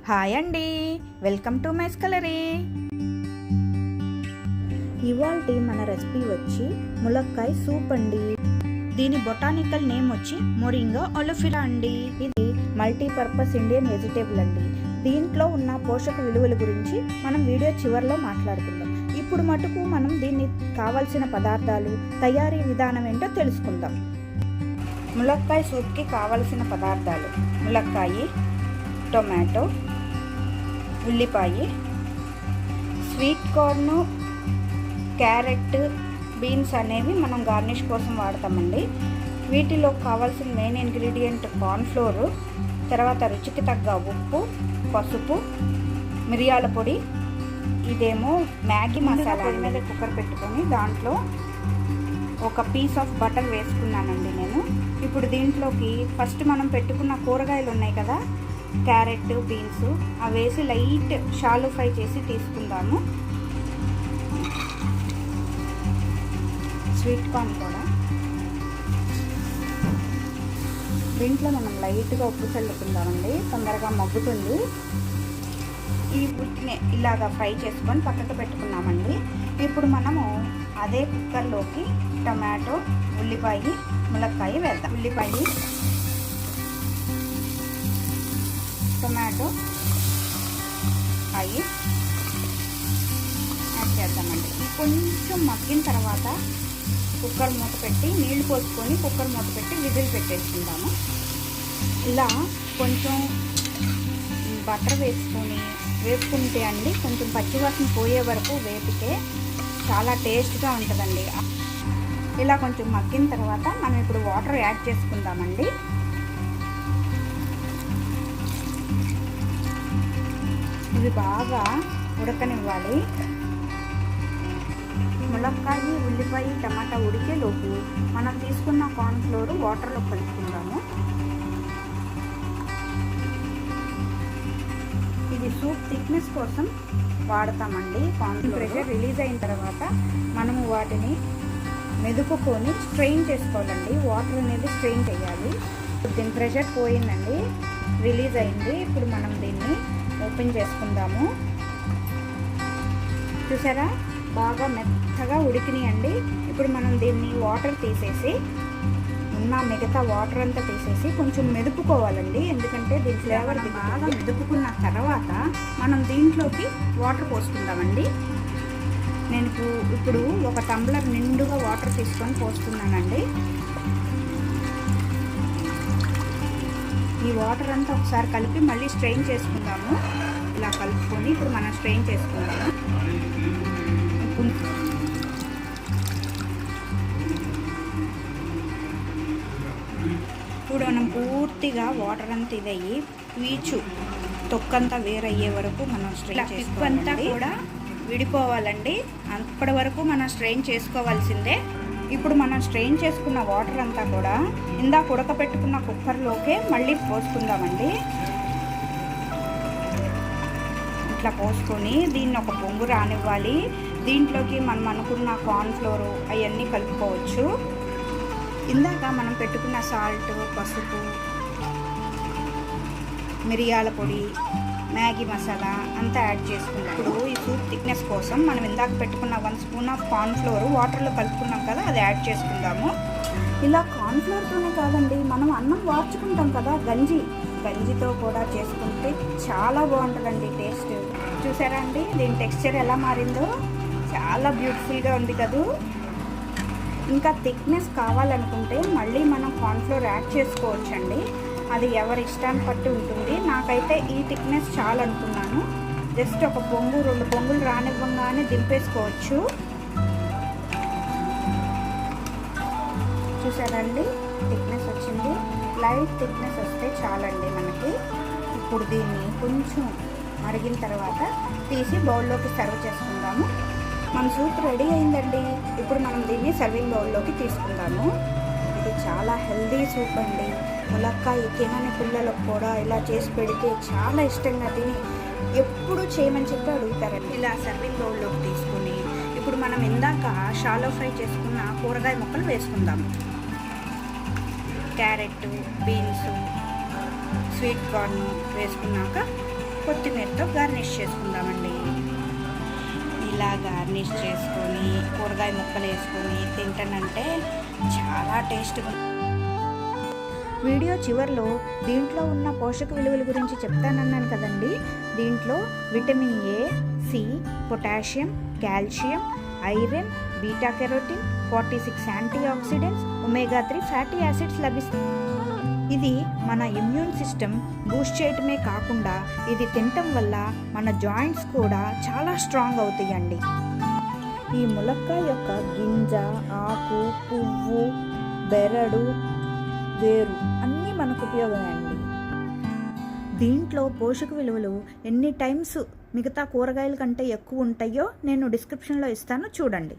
Hi అండి, welcome to my స్కలరీ. ఇవాల్టి మన రెసిపీ వచ్చి ములక్కాయ సూప్ అండి. దీని బొటానికల్ నేమ్ వచ్చి మొరింగా ఒలిఫెరా అండి. ఇది మల్టీపర్పస్ ఇండియన్ వెజిటేబుల్ అండి. దీంట్లో ఉన్న పోషక విలువల గురించి మనం వీడియో చివరిలో మాట్లాడుకుందాం. ఇప్పుడు మటుకు మనం దీన్ని కావాల్సిన పదార్థాలు, తయారీ విధానం ఏంటో తెలుసుకుందాం. ములక్కాయ సూప్కి కావలసిన పదార్థాలు: ములక్కాయ, టొమాటో, ఉల్లిపాయ, స్వీట్ కార్న్, క్యారెట్, బీన్స్ అనేవి మనం గార్నిష్ కోసం వాడతామండి. వీటిలో కావాల్సిన మెయిన్ ఇంగ్రీడియంట్ కార్న్ఫ్లోర్, తర్వాత రుచికి తగ్గ ఉప్పు, పసుపు, మిరియాల పొడి. ఇదేమో మ్యాగీ మసాలా. మీద కుక్కర్ పెట్టుకొని దాంట్లో ఒక పీస్ ఆఫ్ బటర్ వేసుకున్నానండి నేను. ఇప్పుడు దీంట్లోకి ఫస్ట్ మనం పెట్టుకున్న కూరగాయలు ఉన్నాయి కదా, క్యారెట్, బీన్స్, అవి వేసి లైట్ షాలో ఫ్రై చేసి తీసుకుందాము. స్వీట్ కార్న్ కూడా దీంట్లో మనం లైట్గా ఉప్పు చల్లుకుందామండి, తొందరగా మగ్గుతుంది. ఈ ఉట్టిని ఇలాగా ఫ్రై చేసుకొని పక్కకు పెట్టుకున్నామండి. ఇప్పుడు మనము అదే కుక్కర్లోకి టమాటో, ఉల్లిపాయ, ములక్కాయ వేద్దాం. ఉల్లిపాయ, టొమాటో అవి యాడ్ చేద్దామండి. కొంచెం మగ్గిన తర్వాత కుక్కర్ మూత పెట్టి నీళ్లు పోసుకొని కుక్కర్ మూత పెట్టి విజిల్ పెట్టేసుకుందాము. ఇలా కొంచెం బటర్ వేసుకుంటే అండి, కొంచెం పచ్చివాసన పోయే వరకు వేపితే చాలా టేస్ట్గా ఉంటుందండి. ఇలా కొంచెం మగ్గిన తర్వాత మనం ఇప్పుడు వాటర్ యాడ్ చేసుకుందామండి. ఇవి బాగా ఉడకనివ్వాలి. ములక్కాయ, ఉల్లిపాయ, టమాటా ఉడికేలోపు మనం తీసుకున్న కార్న్ఫ్లోర్ వాటర్లో కలుపుకుందాము. ఇది సూప్ థిక్నెస్ కోసం వాడతామండి. కార్న్ఫ్లోర్ ప్రెషర్ రిలీజ్ అయిన తర్వాత మనము వాటిని మెదుపుకొని స్ట్రెయిన్ చేసుకోవాలండి. వాటర్ అనేది స్ట్రెయిన్ చేయాలి. దీని ప్రెషర్ పోయిందండి, రిలీజ్ అయింది. ఇప్పుడు మనం దీన్ని ఓపెన్ చేసుకుందాము. చూసారా, బాగా మెత్తగా ఉడికినాయండి. ఇప్పుడు మనం దీన్ని వాటర్ తీసేసి, ఉన్న మిగతా వాటర్ అంతా తీసేసి కొంచెం మెదుపుకోవాలండి. ఎందుకంటే దీని ఫ్లేవర్ బాగా మెదుపుకున్న తర్వాత మనం దీంట్లోకి వాటర్ పోసుకుందామండి. నేను ఇప్పుడు ఒక టంబ్లర్ నిండుగా వాటర్ తీసుకొని పోస్తున్నానండి. ఈ వాటర్ అంతా ఒకసారి కలిపి మళ్ళీ స్ట్రెయిన్ చేసుకుందాము. ఇలా కలుపుకొని ఇప్పుడు మనం స్ట్రెయిన్ చేసుకుందాము. ఇప్పుడు మనం పూర్తిగా వాటర్ అంతా ఇదయ్యి పీచు తొక్కంతా వేరయ్యే వరకు మనం స్ట్రెయిన్ చేసుకోవాలంతా కూడా విడిపోవాలండి. అప్పటి వరకు మనం స్ట్రెయిన్ చేసుకోవాల్సిందే. ఇప్పుడు మనం స్ట్రెయిన్ చేసుకున్న వాటర్ అంతా కూడా ఇందాక ఉడకపెట్టుకున్న కుక్కర్లోకే మళ్ళీ పోసుకుందామండి. ఇట్లా పోసుకొని దీన్ని ఒక పొంగు రానివ్వాలి. దీంట్లోకి మనం అనుకున్న కార్న్ఫ్లోర్ అవన్నీ కలుపుకోవచ్చు. ఇందాక మనం పెట్టుకున్న సాల్ట్, పసుపు, మిరియాల పొడి, మ్యాగీ మసాలా అంతా యాడ్ చేసుకున్నాం. ఇప్పుడు ఈ సూప్ థిక్నెస్ కోసం మనం ఇందాక పెట్టుకున్న 1 స్పూన్ ఆఫ్ కార్న్ఫ్లోర్ వాటర్లో కలుపుకున్నాం కదా, అది యాడ్ చేసుకుందాము. ఇలా కార్న్ఫ్లోర్తోనే కాదండి, మనం అన్నం వార్చుకుంటాం కదా, గంజితో కూడా చేసుకుంటే చాలా బాగుంటుందండి టేస్ట్. చూసారా అండి, దీని టెక్స్చర్ ఎలా మారిందో, చాలా బ్యూటిఫుల్గా ఉంది కదూ. ఇంకా థిక్నెస్ కావాలనుకుంటే మళ్ళీ మనం కార్న్ఫ్లోర్ యాడ్ చేసుకోవచ్చండి. అది ఎవరి ఇష్టాన్ని బట్టి ఉంటుంది. నాకైతే ఈ థిక్నెస్ చాలా అనుకున్నాను. జస్ట్ ఒక పొంగు 2 పొంగులు రానివ్వగానే దింపేసుకోవచ్చు. చూసారండి, థిక్నెస్ వచ్చింది. లైట్ థిక్నెస్ వస్తే చాలండి మనకి. ఇప్పుడు దీన్ని కొంచెం మరిగిన తర్వాత తీసి బౌల్లోకి సర్వ్ చేసుకుందాము. మన సూప్ రెడీ అయిందండి. ఇప్పుడు మనం దీన్ని సర్వింగ్ బౌల్లోకి తీసుకుందాము. ఇది చాలా హెల్దీ సూప్ అండి. ములక్కాయ తినని పిల్లలకు కూడా ఇలా చేసి పెడితే చాలా ఇష్టంగా తిని ఎప్పుడు చేయమని చెప్పి అడుగుతారండి. ఇలా సర్వింగ్ బౌల్లోకి తీసుకుని ఇప్పుడు మనం ఇందాక షాలో ఫ్రై చేసుకున్న కూరగాయ ముక్కలు వేసుకుందాము. క్యారెట్, బీన్స్, స్వీట్ కార్న్ వేసుకున్నాక కొత్తిమీరతో గార్నిష్ చేసుకుందామండి. ఇలా గార్నిష్ చేసుకొని కూరగాయ ముక్కలు వేసుకొని తింటానంటే చాలా టేస్ట్గా. వీడియో చివరిలో దీంట్లో ఉన్న పోషక విలువల గురించి చెప్తానన్నాను కదండి. దీంట్లో vitamin A, C, potassium, calcium, iron, beta carotene, 46 antioxidants, omega 3 fatty acids లభిస్తాయి. ఇది మన ఇమ్యూన్ సిస్టమ్ బూస్ట్ చేయటమే కాకుండా ఇది తినటం వల్ల మన జాయింట్స్ కూడా చాలా స్ట్రాంగ్ అవుతాయండి. ఈ ములక్కాయ యొక్క గింజ, ఆకు, పువ్వు, బెరడు, వేరు అన్నీ మనకు ఉపయోగమే అండి. దీంట్లో పోషక విలువలు ఎన్ని టైమ్స్ మిగతా కూరగాయల కంటే ఎక్కువ ఉంటాయో నేను డిస్క్రిప్షన్లో ఇస్తాను, చూడండి.